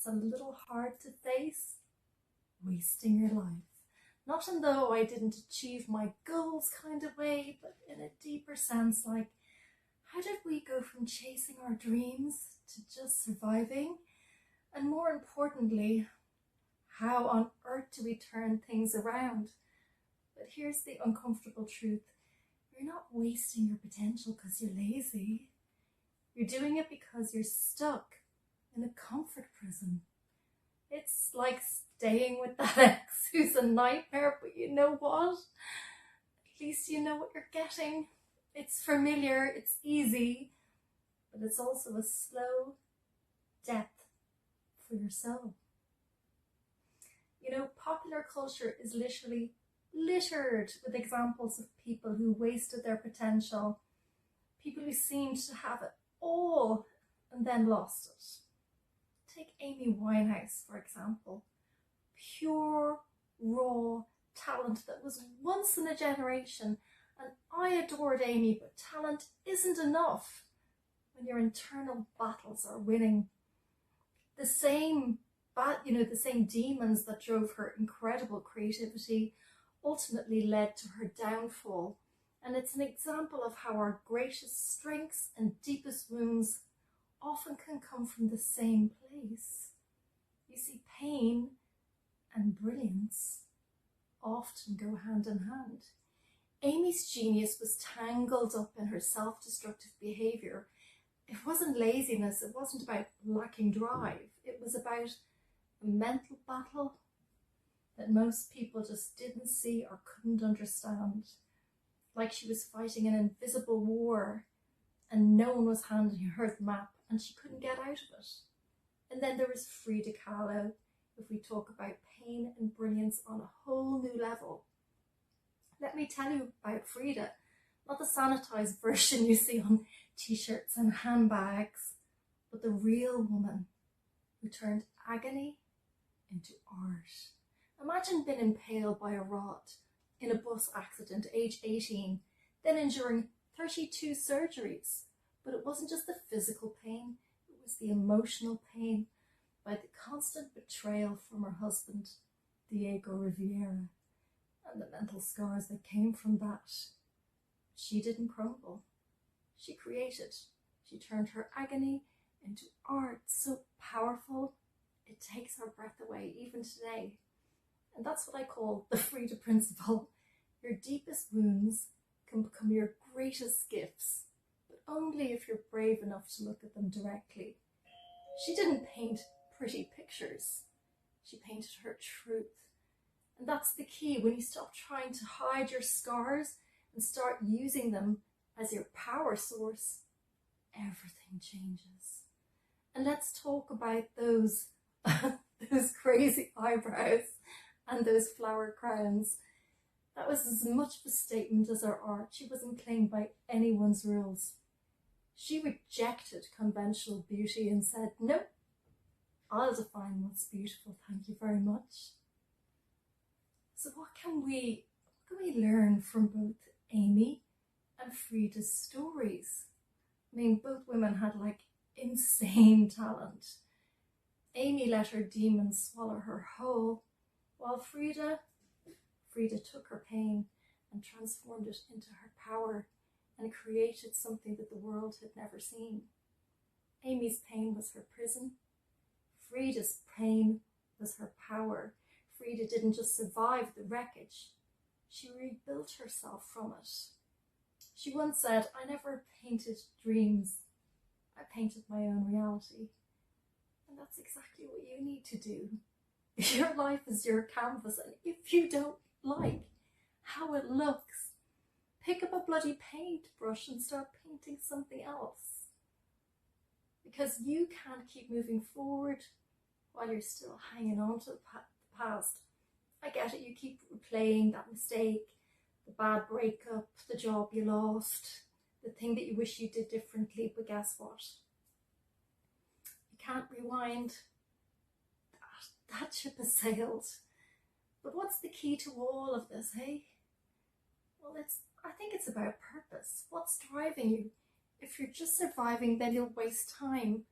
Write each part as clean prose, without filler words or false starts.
that's a little hard to face? Wasting your life. Not in the I didn't achieve my goals kind of way, but in a deeper sense, like, how did we go from chasing our dreams to just surviving? And more importantly, how on earth do we turn things around? But here's the uncomfortable truth. You're not wasting your potential because you're lazy. You're doing it because you're stuck in a comfort prison. It's like staying with that ex who's a nightmare, but you know what? At least you know what you're getting. It's familiar, it's easy, but it's also a slow death for your soul. You know, popular culture is literally littered with examples of people who wasted their potential, people who seemed to have it all and then lost it. Take Amy Winehouse, for example. Pure, raw talent that was once in a generation. And I adored Amy, but talent isn't enough when your internal battles are winning. The same demons that drove her incredible creativity ultimately led to her downfall. And it's an example of how our greatest strengths and deepest wounds often can come from the same place. You see, pain and brilliance often go hand in hand. Amy's genius was tangled up in her self-destructive behaviour. It wasn't laziness, it wasn't about lacking drive. It was about a mental battle that most people just didn't see or couldn't understand. Like she was fighting an invisible war and no one was handing her the map and she couldn't get out of it. And then there was Frida Kahlo, if we talk about pain and brilliance on a whole new level. Let me tell you about Frida, not the sanitized version you see on t-shirts and handbags, but the real woman who turned agony into art. Imagine being impaled by a rod in a bus accident at age 18, then enduring 32 surgeries. But it wasn't just the physical pain, it was the emotional pain by the constant betrayal from her husband, Diego Rivera, and the mental scars that came from that. She didn't crumble. She created. She turned her agony into art so powerful, it takes our breath away, even today. And that's what I call the Frida principle. Your deepest wounds can become your greatest gifts, but only if you're brave enough to look at them directly. She didn't paint pretty pictures. She painted her truth. And that's the key. When you stop trying to hide your scars and start using them as your power source, everything changes. And let's talk about those crazy eyebrows and those flower crowns. That was as much of a statement as her art. She wasn't playing by anyone's rules. She rejected conventional beauty and said, nope, I'll define what's beautiful, thank you very much. So what can we learn from both Amy and Frida's stories? I mean, both women had like insane talent. Amy let her demons swallow her whole, while Frida took her pain and transformed it into her power and created something that the world had never seen. Amy's pain was her prison. Frida's pain was her power. Frida didn't just survive the wreckage, she rebuilt herself from it. She once said, I never painted dreams, I painted my own reality. And that's exactly what you need to do. Your life is your canvas, and if you don't like how it looks, pick up a bloody paintbrush and start painting something else. Because you can't keep moving forward while you're still hanging on to the past. I get it, you keep replaying that mistake, the bad breakup, the job you lost, the thing that you wish you did differently, but guess what? You can't rewind. That ship has sailed. But what's the key to all of this, hey? Well, I think it's about purpose. What's driving you? If you're just surviving, then you'll waste time.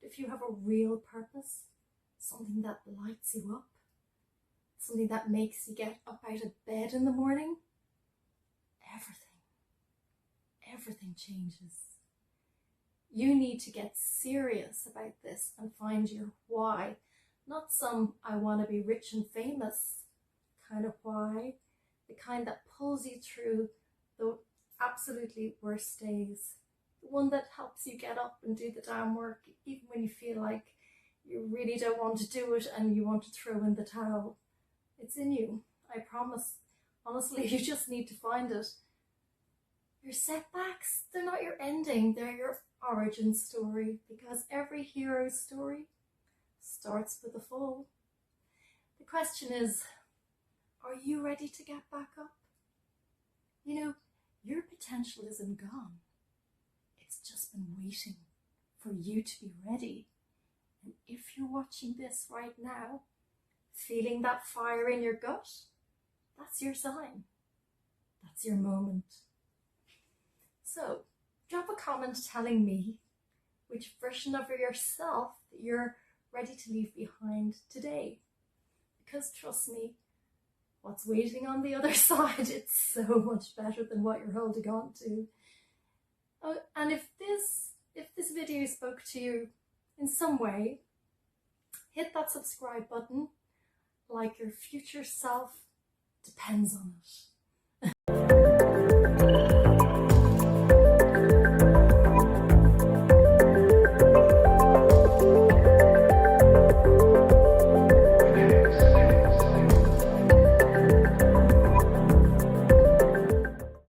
If you have a real purpose, something that lights you up, something that makes you get up out of bed in the morning, everything changes. You need to get serious about this and find your why, not some I want to be rich and famous kind of why, the kind that pulls you through the absolutely worst days, the one that helps you get up and do the damn work even when you feel like you really don't want to do it and you want to throw in the towel. It's in you, I promise. Honestly, you just need to find it. Your setbacks, they're not your ending, they're your origin story, because every hero's story starts with a fall. The question is, are you ready to get back up? You know, your potential isn't gone. It's just been waiting for you to be ready. And if you're watching this right now, feeling that fire in your gut, that's your sign. That's your moment. So, drop a comment telling me which version of yourself that you're ready to leave behind today. Because trust me, what's waiting on the other side, it's so much better than what you're holding on to. Oh, and if this video spoke to you in some way, hit that subscribe button, like your future self depends on it.